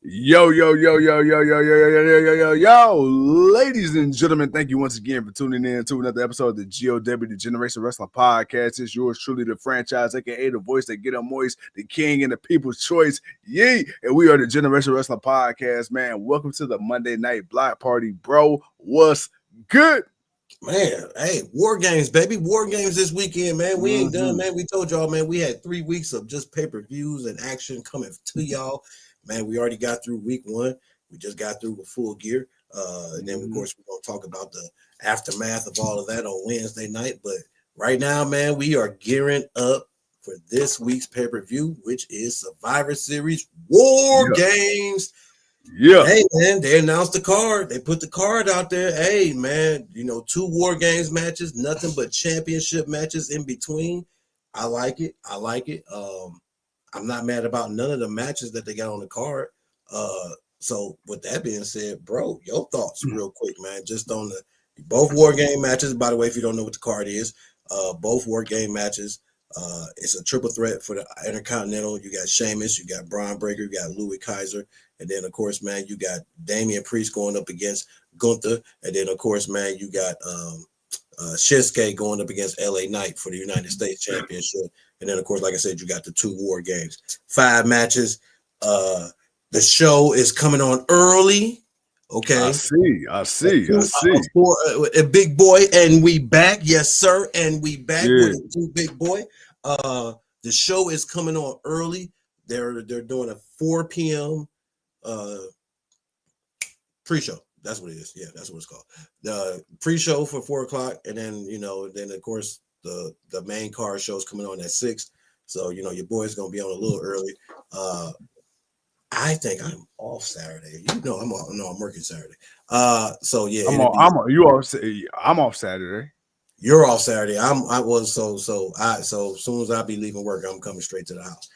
Yo, ladies and gentlemen, thank you once again for tuning in to another episode of the GOW, the Generation Wrestling Podcast. It's yours truly, the franchise, aka the voice that get them moist, the king and the people's choice. Yee! And we are the Generation Wrestling Podcast, man. Welcome to the Monday Night Block Party, bro. What's good? Man, hey, WarGames, baby. WarGames this weekend, man. We ain't done, man. We told y'all, man, we had 3 weeks of just pay-per-views and action coming to y'all. Man, we already got through week 1. We just got through with full gear. And then, of course, we're going to talk about the aftermath of all of that on Wednesday night. But right now, man, we are gearing up for this week's pay-per-view, which is Survivor Series WarGames. Yeah. Hey, man, they announced the card. They put the card out there. Hey, man, 2 WarGames matches, nothing but championship matches in between. I like it. I'm not mad about none of the matches that they got on the card. So with that being said, bro, your thoughts real quick, man, just on the both WarGame matches. By the way, if you don't know what the card is, both WarGame matches. It's a triple threat for the Intercontinental. You got Sheamus, you got Bron Breakker, you got Ludwig Kaiser, and then of course, man, you got Damian Priest going up against Gunther, and then of course, man, you got Shinsuke going up against LA Knight for the United States Championship, and then of course, like I said, you got the 2 WarGames, 5 matches. The show is coming on early. Okay, I see. A big boy, and we back, yes sir, and we back with a 2 big boy. The show is coming on early. They're doing a 4 p.m. Pre-show. That's what it is. Yeah, that's what it's called. The pre-show for 4 o'clock, and then then of course the main card show is coming on at 6. So your boy's gonna be on a little early. I think I'm off Saturday. I'm working Saturday. So yeah, I'm off Saturday. You're off Saturday. So as soon as I be leaving work, I'm coming straight to the house.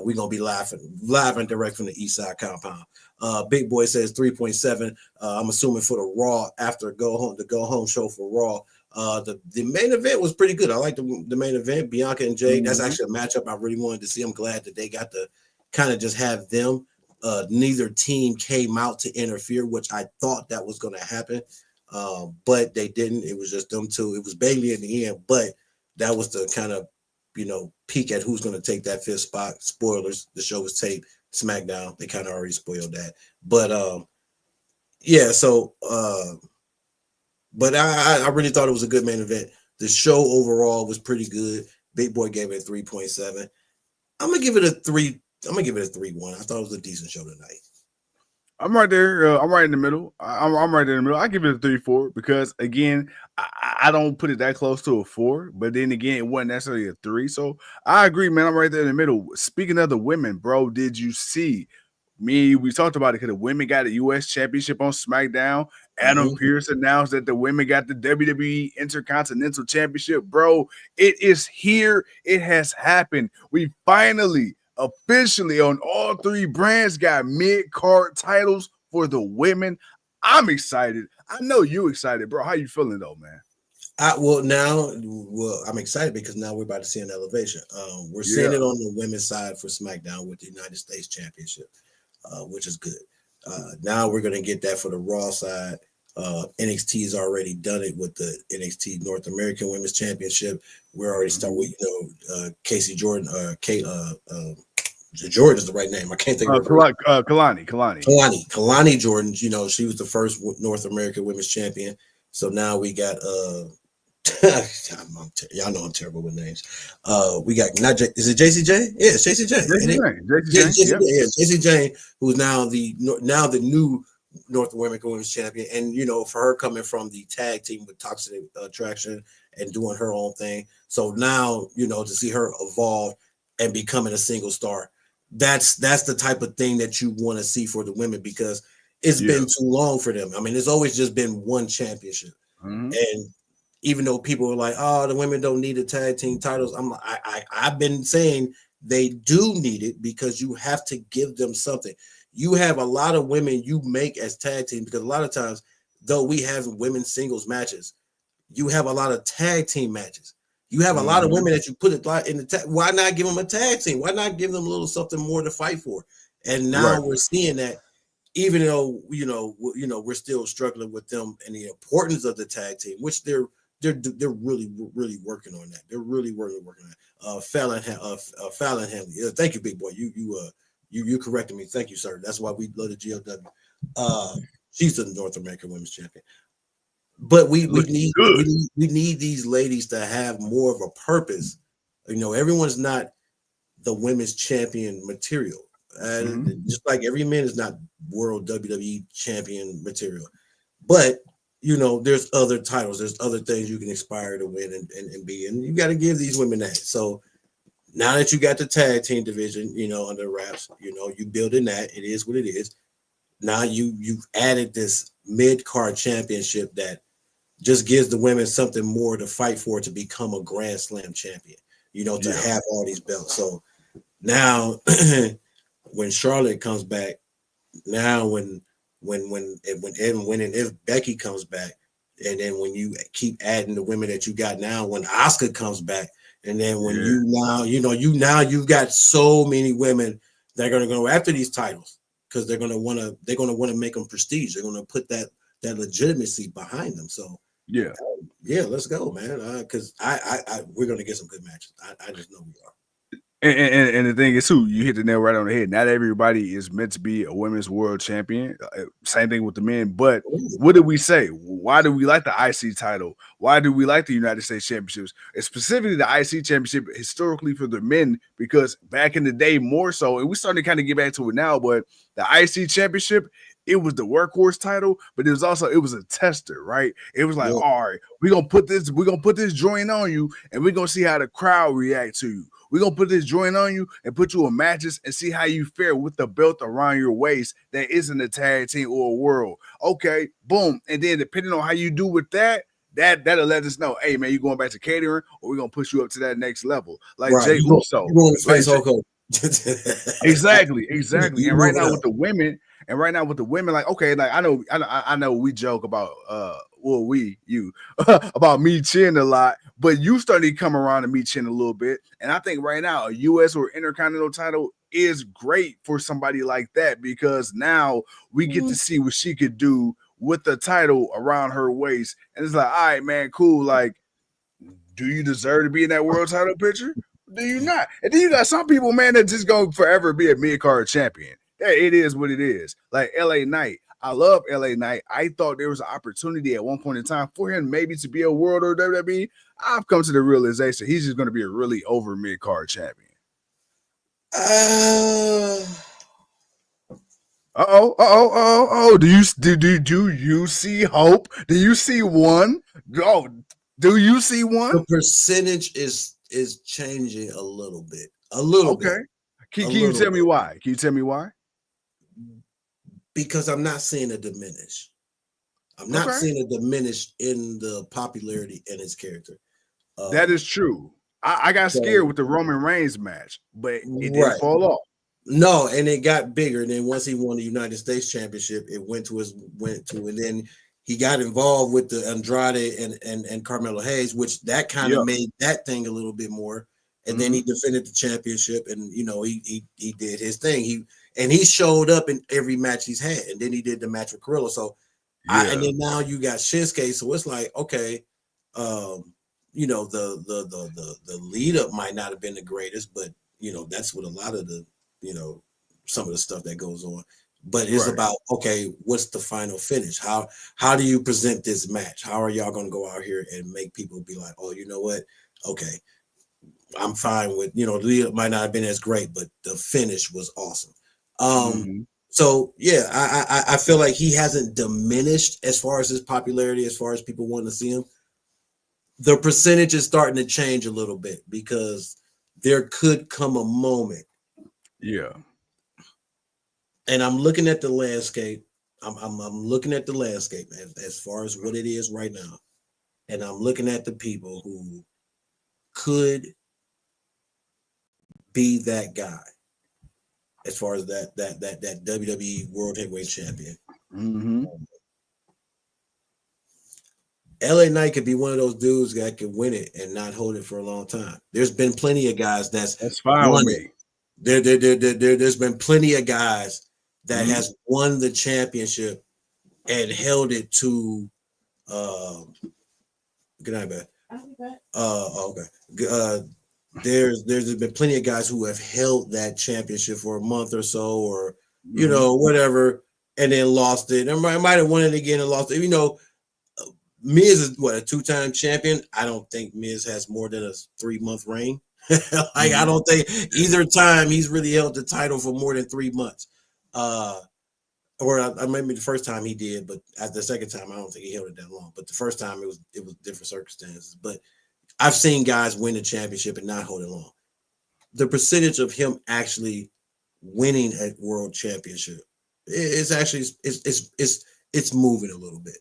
We're gonna be live and direct from the East Side compound. Big Boy says 3.7. I'm assuming for the Raw after the go home show for Raw. The main event was pretty good. I like the main event, Bianca and Jade. That's actually a matchup I really wanted to see. I'm glad that they got to kind of just have them. Neither team came out to interfere, which I thought that was going to happen, but they didn't. It was just them two. It was Bailey in the end, but that was the kind of peek at who's going to take that 5th spot. Spoilers: the show was taped SmackDown. They kind of already spoiled that, but yeah. So, but I really thought it was a good main event. The show overall was pretty good. Big Boy gave it a 3.7. I'm gonna give it a 3. I'm gonna give it a 3-1. I thought it was a decent show tonight. I'm right there. I'm right in the middle. I'm right there in the middle. I give it a 3-4 because again, I don't put it that close to a 4, but then again, it wasn't necessarily a 3. So I agree, man. I'm right there in the middle. Speaking of the women, bro, did you see me? We talked about it because the women got a U.S. Championship on SmackDown. Adam Pearce announced that the women got the WWE Intercontinental Championship, bro. It is here. It has happened. We finally officially on all 3 brands got mid-card titles for the women. I'm excited. I know you excited, bro. How you feeling though, man? I'm excited because now we're about to see an elevation. We're seeing it on the women's side for SmackDown with the United States Championship, which is good. Now we're going to get that for the Raw side. NXT has already done it with the NXT North American Women's Championship. We're already starting with Casey Jordan. Jordan is the right name. I can't think of her. Kalani Jordan. She was the first North American Women's Champion. So now we got y'all know I'm terrible with names. We got is it JCJ? Yeah, it's JCJ. JC Jane, who's now the new North American Women's Champion, and for her coming from the tag team with Toxic Attraction and doing her own thing. So now to see her evolve and becoming a single star, that's the type of thing that you want to see for the women because it's been too long for them. I mean, it's always just been one championship, and even though people are like, "Oh, the women don't need the tag team titles," I've been saying they do need it because you have to give them something. You have a lot of women you make as tag team because a lot of times, though we have women's singles matches, you have a lot of tag team matches. You have a lot of women that you put in the tag. Why not give them a tag team? Why not give them a little something more to fight for? And now we're seeing that even though we're still struggling with them and the importance of the tag team, which they're really working on that. They're really working on that. Fallon Henley. Thank you, big boy. You corrected me. Thank you, sir. That's why we love the GLW. She's the North American Women's Champion. But we need these ladies to have more of a purpose. Everyone's not the women's champion material. Just like every man is not world WWE champion material. But there's other titles, there's other things you can aspire to win and be, and you got to give these women that. So now that you got the tag team division, under wraps, you building that, it is what it is. Now you've added this mid-card championship that just gives the women something more to fight for to become a Grand Slam champion, to have all these belts. So now when Charlotte comes back, now when if Becky comes back, and then when you keep adding the women that you got now, when Asuka comes back, and then when you've got so many women that are going to go after these titles because they're going to want to make them prestige. They're going to put that legitimacy behind them. So let's go, man. Because we're going to get some good matches. I just know we are. And the thing is, too, you hit the nail right on the head. Not everybody is meant to be a women's world champion. Same thing with the men. But what did we say? Why do we like the IC title? Why do we like the United States Championships? And specifically the IC Championship historically for the men, because back in the day more so, and we're starting to kind of get back to it now, but the IC Championship, it was the workhorse title, but it was a tester, right? It was like, all right, we're gonna put this joint on you, and we're gonna see how the crowd react to you. We're going to put this joint on you and put you in matches and see how you fare with the belt around your waist that isn't a tag team or a world. Okay, boom. And then depending on how you do with that'll let us know, hey, man, you going back to catering or we're going to push you up to that next level. Like Jay Uso. You going to face Hulk Exactly. And right now with the women, like, okay, like I know we joke about about me chin a lot, but you started to come around to me chin a little bit. And I think right now a US or Intercontinental title is great for somebody like that, because now we get to see what she could do with the title around her waist. And it's like, all right, man, cool. Like, do you deserve to be in that world title picture? Do you not? And then you got some people, man, that just gonna forever be a mid-card champion. Yeah, it is what it is. Like LA Knight. I love LA Knight. I thought there was an opportunity at one point in time for him maybe to be a world or WWE. I've come to the realization he's just going to be a really over mid-card champion. Do you see hope? Do you see one? Oh, do you see one? The percentage is changing a little bit. A little bit. Okay. Can you tell me why? Can you tell me why? Because I'm not seeing a diminish. I'm not seeing a diminish in the popularity in his character. That is true. I got scared with the Roman Reigns match, but it didn't fall off. No, and it got bigger. And then once he won the United States Championship, it went to, and then he got involved with the Andrade and Carmelo Hayes, which that kind of made that thing a little bit more. And then he defended the championship, and he did his thing. He showed up in every match he's had, and then he did the match with Carrillo. So, and then now you got Shinsuke. So it's like, okay, the lead up might not have been the greatest, but that's what a lot of the some of the stuff that goes on. But it's about, okay, what's the final finish? How do you present this match? How are y'all going to go out here and make people be like, oh, you know what? Okay, I'm fine with, the lead up might not have been as great, but the finish was awesome. So yeah, I feel like he hasn't diminished as far as his popularity, as far as people wanting to see him. The percentage is starting to change a little bit, because there could come a moment. Yeah. And I'm looking at the landscape. I'm looking at the landscape as far as what it is right now. And I'm looking at the people who could be that guy as far as that WWE World Heavyweight Champion. LA Knight could be one of those dudes that could win it and not hold it for a long time. There's been plenty of guys that's fine with me. There's been plenty of guys that has won the championship and held it to good night, man. Okay. There's been plenty of guys who have held that championship for a month or so, or whatever, and then lost it. And might have won it again and lost it. Miz is a 2-time champion. I don't think Miz has more than a 3-month reign. I don't think either time he's really held the title for more than 3 months. Or maybe the first time he did, but at the second time I don't think he held it that long. But the first time it was different circumstances. But I've seen guys win the championship and not hold it long. The percentage of him actually winning a world championship is actually it's moving a little bit.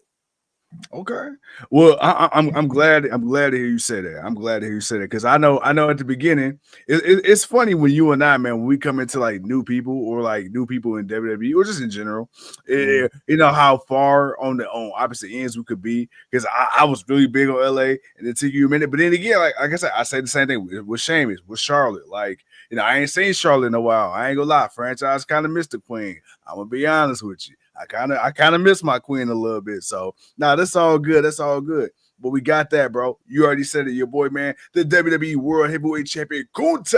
Okay. Well, I'm glad to hear you say that. I'm glad to hear you say that because I know at the beginning it's funny when you and I, man, when we come into like new people or like new people in WWE or just in general, you know how far on opposite ends we could be. Because I was really big on LA and it took you a minute, but then again, like I said, I say the same thing with Sheamus, with Charlotte. Like, I ain't seen Charlotte in a while. I ain't gonna lie, franchise kind of missed the queen. I'm gonna be honest with you. I kind of miss my queen a little bit. So that's all good. That's all good. But we got that, bro. You already said it. Your boy, man, the WWE World Heavyweight Champion, Gunther.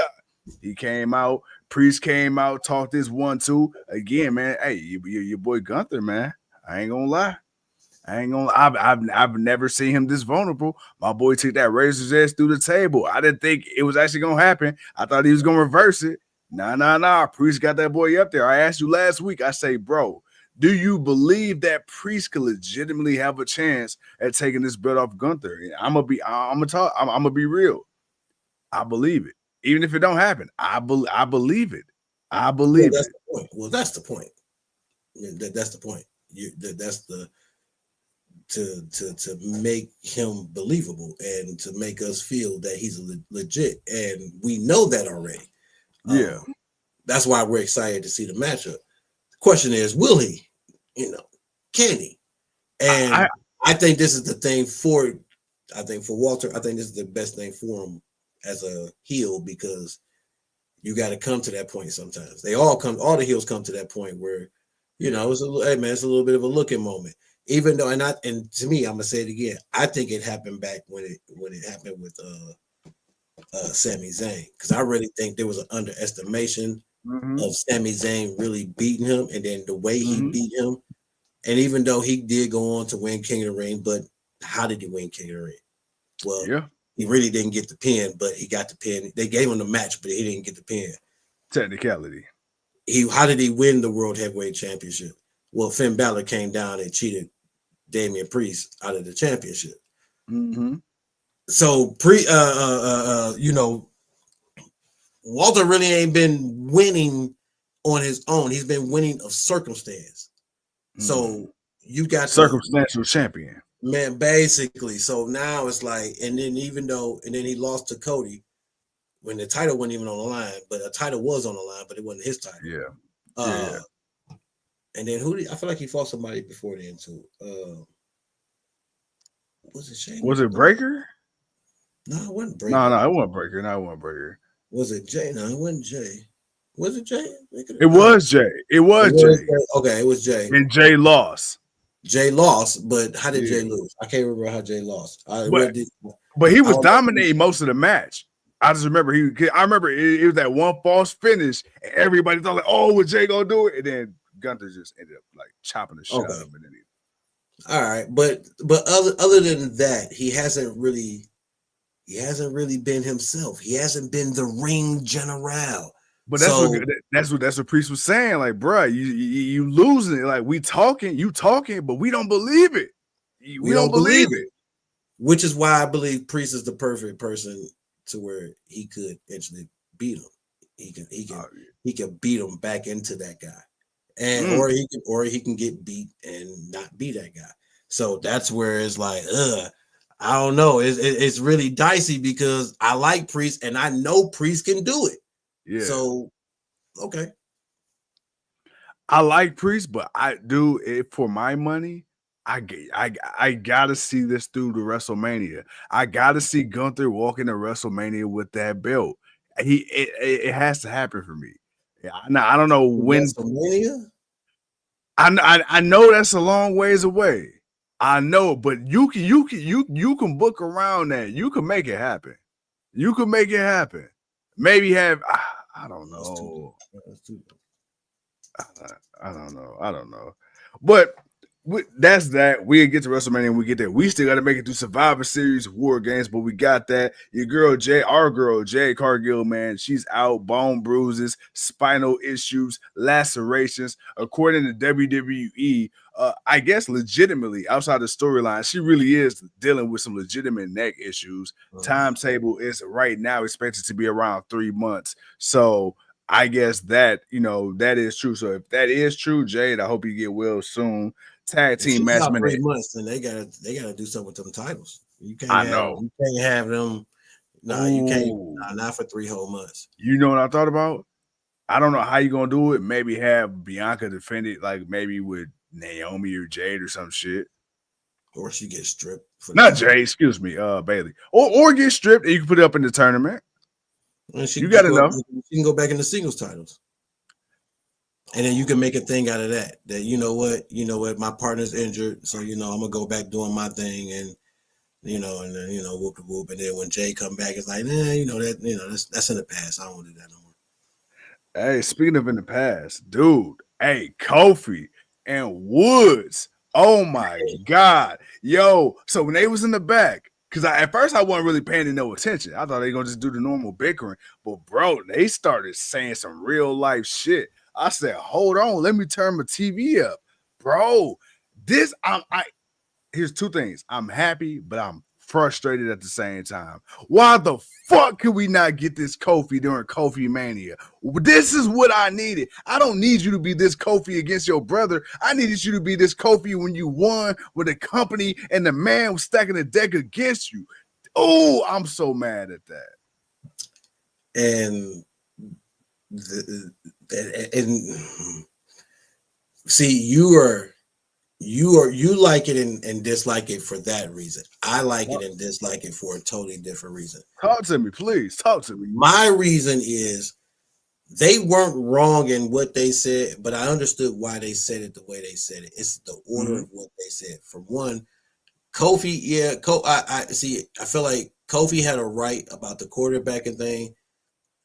He came out. Priest came out, talked this 1-2 again, man. Hey, your boy Gunther, man. I ain't gonna lie. I've never seen him this vulnerable. My boy took that razor's edge through the table. I didn't think it was actually gonna happen. I thought he was gonna reverse it. Nah. Priest got that boy up there. I asked you last week. I say, bro, do you believe that Priest could legitimately have a chance at taking this belt off Gunther? I'm gonna be real. I believe it, even if it don't happen. I believe it. I believe it. That's the point. That's the point. That's the to make him believable and to make us feel that he's legit, and we know that already. Yeah, that's why we're excited to see the matchup. The question is, will he? Can he? And I think this is the thing for Walter. I think this is the best thing for him as a heel, because you got to come to that point sometimes. All the heels come to that point where, it's it's a little bit of a looking moment. Even though, and to me, I'm gonna say it again. I think it happened back when it happened with Sami Zayn, because I really think there was an underestimation of Sami Zayn really beating him, and then the way he beat him. And even though he did go on to win King of the Ring, but how did he win King of the Ring? Well, he really didn't get the pin, but he got the pin. They gave him the match, but he didn't get the pin. Technicality. How did he win the World Heavyweight Championship? Well, Finn Balor came down and cheated Damian Priest out of the championship. So Walter really ain't been winning on his own. He's been winning of circumstance. So you got circumstantial champion, man, basically. So now it's like, and then he lost to Cody when the title wasn't even on the line, but a title was on the line, but it wasn't his title. Yeah. And then I feel like he fought somebody before then too. Was it Shane? Was it Breaker? No, it wasn't Breaker. No, it wasn't Breaker. No, it wasn't Breaker. Was it Jay? No, it wasn't Jay. Was it Jay? It was Jay. It was Jay. Okay, it was Jay. And Jay lost. Jay lost, but how did Jay lose? I can't remember how Jay lost. But he was dominating most of the match. I just remember I remember it was that one false finish, and everybody thought like, "Oh, was Jay gonna do it?" And then Gunther just ended up like chopping the shit out of him. All right, but other than that, he hasn't really been himself. He hasn't been the ring general. But that's what Priest was saying. Like, bro, you losing it. Like, you talking, but we don't believe it. We don't believe it. Which is why I believe Priest is the perfect person to where he could actually beat him. He can beat him back into that guy, and or he can get beat and not be that guy. So that's where it's like, I don't know. It's really dicey because I like Priest and I know Priest can do it. Yeah. So, okay. I like Priest, but I do it for my money. I gotta see this through to WrestleMania. I gotta see Gunther walking to WrestleMania with that belt. It has to happen for me. Now I don't know when WrestleMania. I know that's a long ways away. I know, but you can book around that. You can make it happen. You can make it happen. Maybe have I don't know. I don't know. I don't know. But that's that. We get to WrestleMania and we get there. We still got to make it through Survivor Series, War Games, but we got that. Your girl Jay, our girl Jay Cargill, man, she's out. Bone bruises, spinal issues, lacerations. According to WWE, I guess legitimately outside the storyline, she really is dealing with some legitimate neck issues. Timetable is right now expected to be around 3 months. So I guess that that is true. So if that is true, Jade, I hope you get well soon. Tag team match. About 3 months, then they gotta do something with them titles. You can't have them. Nah, you can't. Not for 3 whole months. You know what I thought about? I don't know how you gonna do it. Maybe have Bianca defend it, like maybe with Naomi or Jade or some shit. Or she gets stripped. Not Jade, excuse me, Bailey. Or get stripped and you can put it up in the tournament. You got enough. You can go back in the singles titles. And then you can make a thing out of that. That you know what, my partner's injured, so I'm gonna go back doing my thing, and and then whoop the whoop. And then when Jay come back, it's like, that's in the past. I don't want to do that no more. Hey, speaking of in the past, dude, hey, Kofi and Woods. Oh my God. Yo, so when they was in the back, because at first I wasn't really paying no attention. I thought they were gonna just do the normal bickering. But bro, they started saying some real life shit. I said, hold on, let me turn my TV up. Bro, here's 2 things. I'm happy, but I'm frustrated at the same time. Why the fuck could we not get this Kofi during Kofi Mania? This is what I needed. I don't need you to be this Kofi against your brother. I needed you to be this Kofi when you won with the company and the man was stacking the deck against you. Oh, I'm so mad at that. And see, you like it and dislike it for that reason. I like it and dislike it for a totally different reason. Talk to me, please. Talk to me. My reason is they weren't wrong in what they said, but I understood why they said it the way they said it. It's the order of what they said. For one, Kofi, I see. I feel like Kofi had a right about the quarterbacking thing.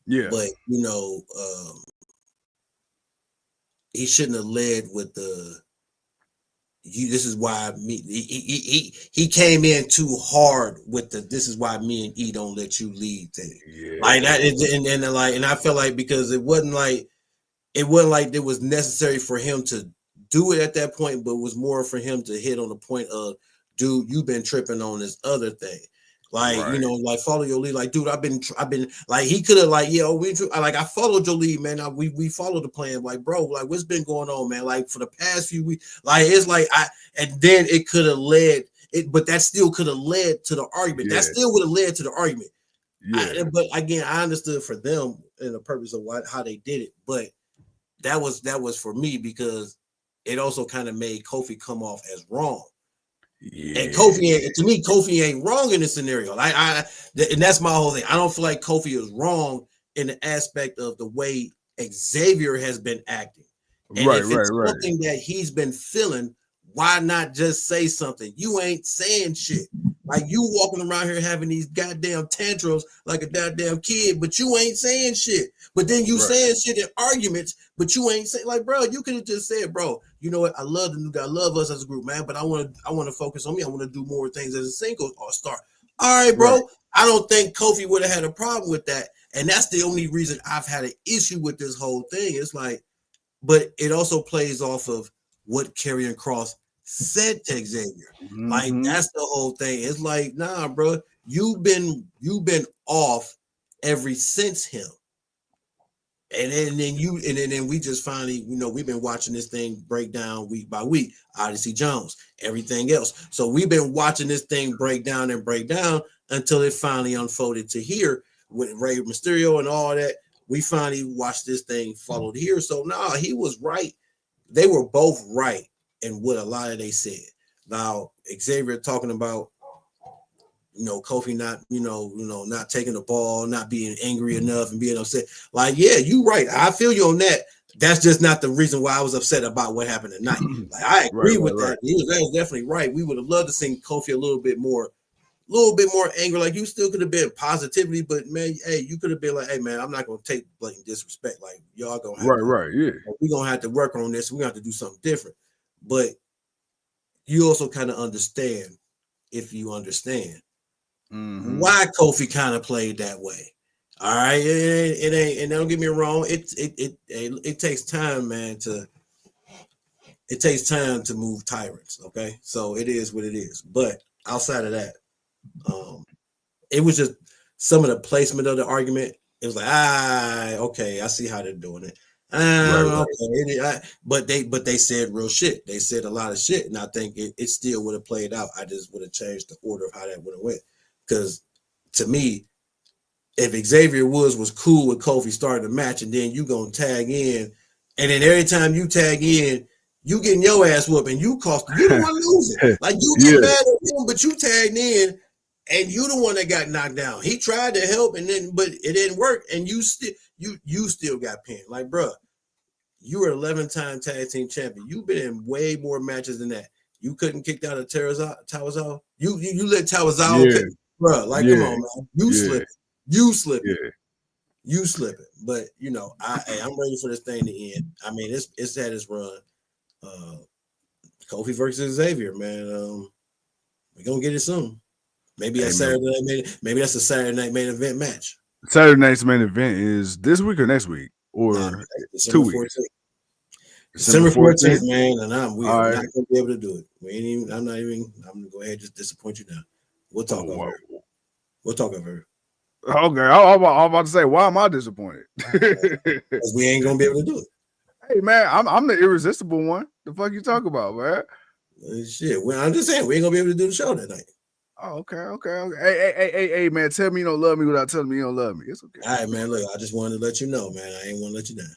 Yeah, but he shouldn't have led with the. This is why he came in too hard with the. This is why me and E don't let you lead thing. Yeah. Like that, and I felt like because it wasn't like it was necessary for him to do it at that point, but it was more for him to hit on the point of, dude, you've been tripping on this other thing. Like, like follow your lead. Like, dude, I've been like, he could have like, I followed your lead, man. We followed the plan. Like, bro, like what's been going on, man? Like for the past few weeks, like it's like and then it could have led it, but that still could have led to the argument. Yeah. That still would have led to the argument. Yeah. But again, I understood for them and the purpose of how they did it, but that was for me because it also kind of made Kofi come off as wrong. Yeah. And Kofi ain't wrong in this scenario. And that's my whole thing. I don't feel like Kofi is wrong in the aspect of the way Xavier has been acting. And if it's something that he's been feeling, why not just say something? You ain't saying shit. Like you walking around here having these goddamn tantrums like a goddamn kid, but you ain't saying shit. But then you saying shit in arguments, but you ain't saying, like, bro, you could have just said, bro, you know what? I love the new guy. I love us as a group, man. But I want to focus on me. I want to do more things as a single or star. All right, bro. Right. I don't think Kofi would have had a problem with that. And that's the only reason I've had an issue with this whole thing. It's like, but it also plays off of what Karrion Kross said to Xavier. Mm-hmm. Like that's the whole thing. It's like, nah, bro, you've been off ever since him. And then we just finally, we've been watching this thing break down week by week. Odyssey Jones, everything else. So we've been watching this thing break down until it finally unfolded to here with Rey Mysterio and all that. We finally watched this thing followed here. So he was right. They were both right in what a lot of they said. Now Xavier talking about, Kofi not, not taking the ball, not being angry enough and being upset. Like, yeah, you right. I feel you on that. That's just not the reason why I was upset about what happened tonight. Like I agree with that. That was definitely right. We would have loved to see Kofi a little bit more angry. Like you still could have been positivity, but man, hey, you could have been like, hey man, I'm not gonna take blatant disrespect. Like y'all gonna have we're gonna have to work on this. We're gonna have to do something different. But you also kind of understand, if you understand, why Kofi kind of played that way. All right, it ain't, and don't get me wrong, it takes time, man, it takes time to move tyrants. Okay, so it is what it is. But outside of that, it was just some of the placement of the argument. It was like, okay, I see how they're doing it. Okay. But they said real shit. They said a lot of shit, and I think it still would have played out. I just would have changed the order of how that would have went. Because to me, if Xavier Woods was cool with Kofi starting the match, and then you gonna tag in, and then every time you tag in, you getting your ass whooped, and you don't want to lose it. Like you get mad at him, but you tagged in, and you the one that got knocked down. He tried to help, but it didn't work, and you still got pinned. Like, bro, you were 11-time tag team champion. You've been in way more matches than that. You couldn't kick out of Tawazawa. You let Tawazawa bro. Like, come on, man. You slip it. But I'm ready for this thing to end. I mean, it's had its run. Kofi versus Xavier, man. We're gonna get it soon. Maybe that's maybe that's a Saturday night main event match. Saturday night's main event is this week or next week or 2 weeks. December 14th, man, and we are not gonna be able to do it. I'm gonna go ahead and just disappoint you now. We'll talk over it. We'll talk over it. Okay, I'm about to say, why am I disappointed? Because we ain't gonna be able to do it. Hey man, I'm the irresistible one. The fuck you talk about, man? Shit, I'm just saying we ain't gonna be able to do the show that night. Oh, okay. Hey, man, tell me you don't love me without telling me you don't love me. It's okay. All right, man. Look, I just wanted to let you know, man. I ain't want to let you down.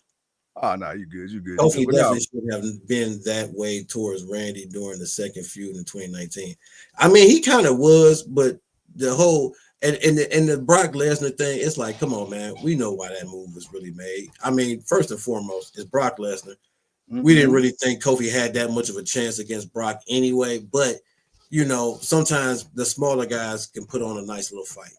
Oh, no, you good. Kofi definitely should have been that way towards Randy during the second feud in 2019. I mean, he kind of was, but the whole and the Brock Lesnar thing, it's like, come on, man. We know why that move was really made. I mean, first and foremost, it's Brock Lesnar. Mm-hmm. We didn't really think Kofi had that much of a chance against Brock anyway, but sometimes the smaller guys can put on a nice little fight.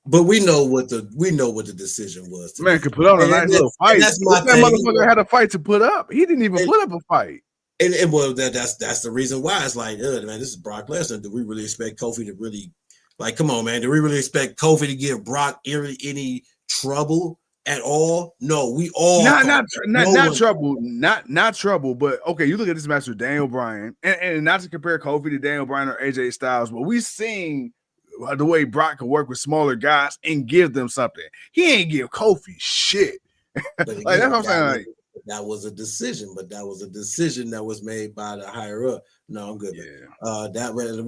But we know what the decision was. Man could put on a nice little fight. That motherfucker had a fight to put up. He didn't even put up a fight. And well, that's the reason why it's like, man, this is Brock Lesnar. Do we really expect Kofi to really, like, come on, man? Do we really expect Kofi to give Brock any trouble at all? No, we all not trouble. But okay, you look at this match with Daniel Bryan, and not to compare Kofi to Daniel Bryan or AJ Styles, but we seen the way Brock can work with smaller guys and give them something. He ain't give Kofi shit. But again, like, that's what I'm saying. That was a decision, but that was a decision that was made by the higher up. No, I'm good. Yeah. That was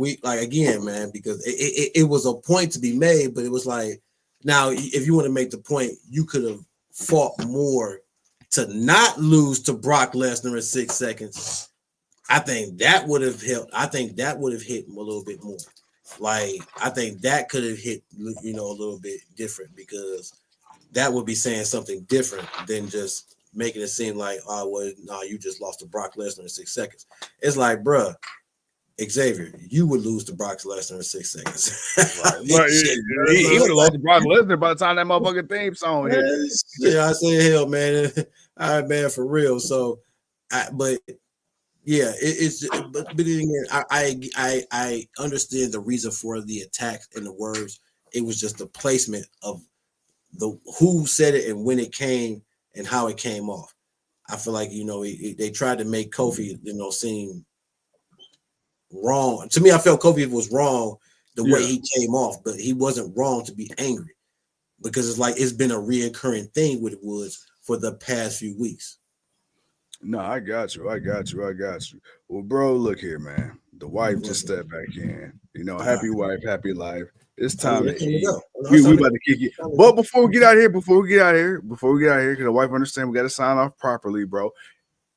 again, man, because it was a point to be made, but it was like, now if you want to make the point, you could have fought more to not lose to Brock Lesnar in 6 seconds. I think that would have helped. I think that would have hit him a little bit more. Like, I think that could have hit, a little bit different, because that would be saying something different than just making it seem like, you just lost to Brock Lesnar in 6 seconds. It's like, bruh, Xavier, you would lose to Brock Lesnar in 6 seconds. Right. He would have lost to Brock Lesnar by the time that motherfucking theme song hit. Yeah, I say, hell, man. All right, man, for real. So, but again, I understand the reason for the attack and the words. It was just the placement of the who said it and when it came and how it came off. I feel like they tried to make Kofi seem wrong. To me, I felt Kofi was wrong the way he came off, but he wasn't wrong to be angry, because it's like it's been a reoccurring thing with Woods for the past few weeks. No, I got you. Well, bro, look here, man. The wife just stepped back in. Happy wife, happy life. It's time to eat. We about to kick it. But before we get out here, because the wife understand we got to sign off properly, bro.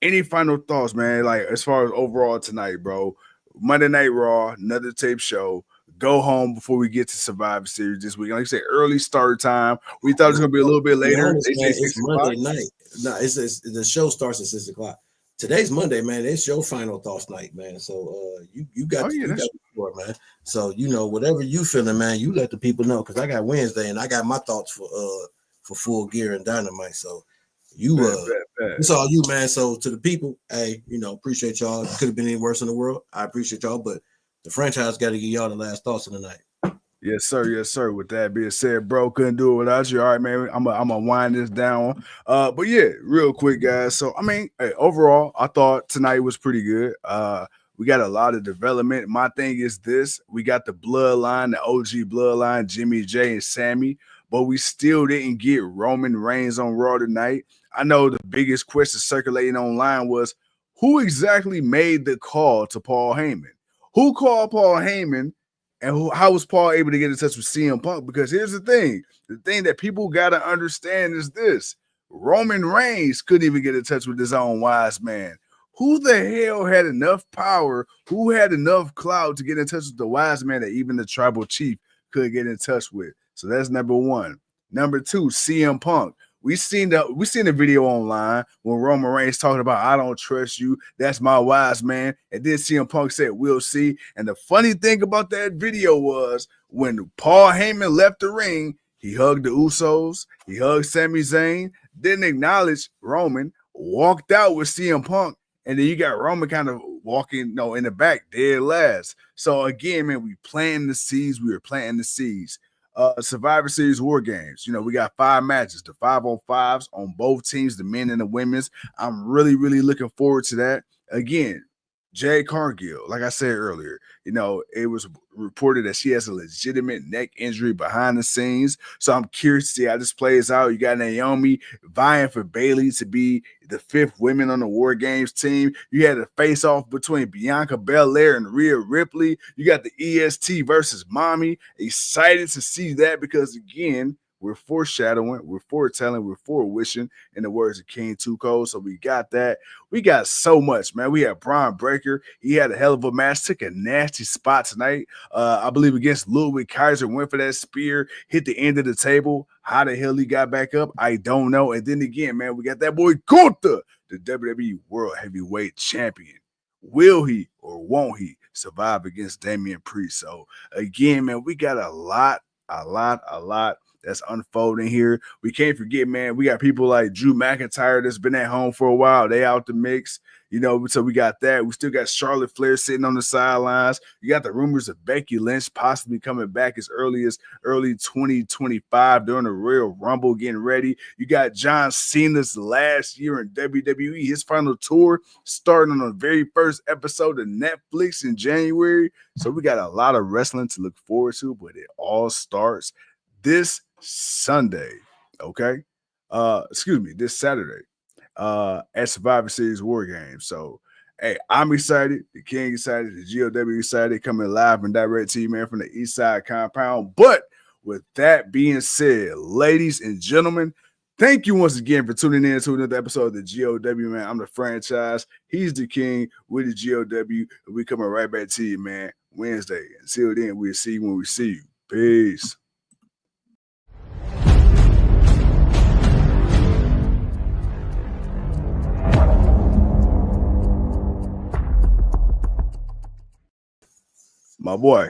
Any final thoughts, man? Like, as far as overall tonight, bro. Monday Night Raw, another tape show. go home before we get to Survivor Series this week. Like I said, early start time. We thought it was gonna be a little bit later. Honest, They say man, it's 6 o'clock. Monday night. No, it's the show starts at 6 o'clock. Today's Monday, man. It's your final thoughts night, man. So you got the floor, man. So whatever you feeling, man, you let the people know because I got Wednesday and I got my thoughts for Full Gear and Dynamite. So it's all you, man. So to the people, hey, appreciate y'all. It could have been any worse in the world. I appreciate y'all, but the franchise got to give y'all the last thoughts of the night. Yes, sir. Yes, sir. With that being said, bro, couldn't do it without you. All right, man. I'm gonna wind this down. But yeah, real quick, guys. So I mean, hey, overall, I thought tonight was pretty good. We got a lot of development. My thing is this: we got the bloodline, the OG bloodline, Jimmy J and Sammy, but we still didn't get Roman Reigns on Raw tonight. I know the biggest question circulating online was who exactly made the call to Paul Heyman? Who called Paul Heyman? And how was Paul able to get in touch with CM Punk? Because here's the thing that people got to understand is this: Roman Reigns couldn't even get in touch with his own wise man. Who the hell had enough power? Who had enough clout to get in touch with the wise man that even the tribal chief could get in touch with? So that's number one. Number two, CM Punk. We seen the video online when Roman Reigns talking about I don't trust you. That's my wise man. And then CM Punk said we'll see. And the funny thing about that video was when Paul Heyman left the ring, he hugged the Usos, he hugged Sami Zayn, didn't acknowledge Roman, walked out with CM Punk, and then you got Roman kind of walking in the back dead last. So again, man, we planting the seeds. We were planting the seeds. Survivor Series WarGames. We got 5 matches, the 5-on-5s on both teams, the men and the women's. I'm really, really looking forward to that. Again, Jade Cargill, like I said earlier, it was reported that she has a legitimate neck injury behind the scenes. So I'm curious to see how this plays out. You got Naomi vying for Bayley to be the 5th women on the WarGames team. You had a face-off between Bianca Belair and Rhea Ripley. You got the EST versus Mommy. Excited to see that because, again, we're foreshadowing, we're foretelling, we're forewishing in the words of King Tuco. So we got that. We got so much, man. We had Bron Breakker. He had a hell of a match, took a nasty spot tonight. I believe against Ludwig. Kaiser went for that spear, hit the end of the table. How the hell he got back up, I don't know. And then again, man, we got that boy Gunther, the WWE World Heavyweight Champion. Will he or won't he survive against Damian Priest? So again, man, we got a lot that's unfolding here. We can't forget, man, we got people like Drew McIntyre that's been at home for a while. They out the mix, so we got that. We still got Charlotte Flair sitting on the sidelines. You got the rumors of Becky Lynch possibly coming back as early 2025 during the Royal Rumble, getting ready. You got John Cena's last year in WWE, his final tour starting on the very first episode of Netflix in January. So we got a lot of wrestling to look forward to, but it all starts this Sunday, okay? This Saturday at Survivor Series WarGames. So, hey, I'm excited. The King excited. The GOW excited. Coming live and direct to you, man, from the East Side Compound. But with that being said, ladies and gentlemen, thank you once again for tuning in to another episode of the GOW, man. I'm the franchise. He's the King. We're the GOW. And we coming right back to you, man, Wednesday. Until then, we'll see you when we see you. Peace. My boy.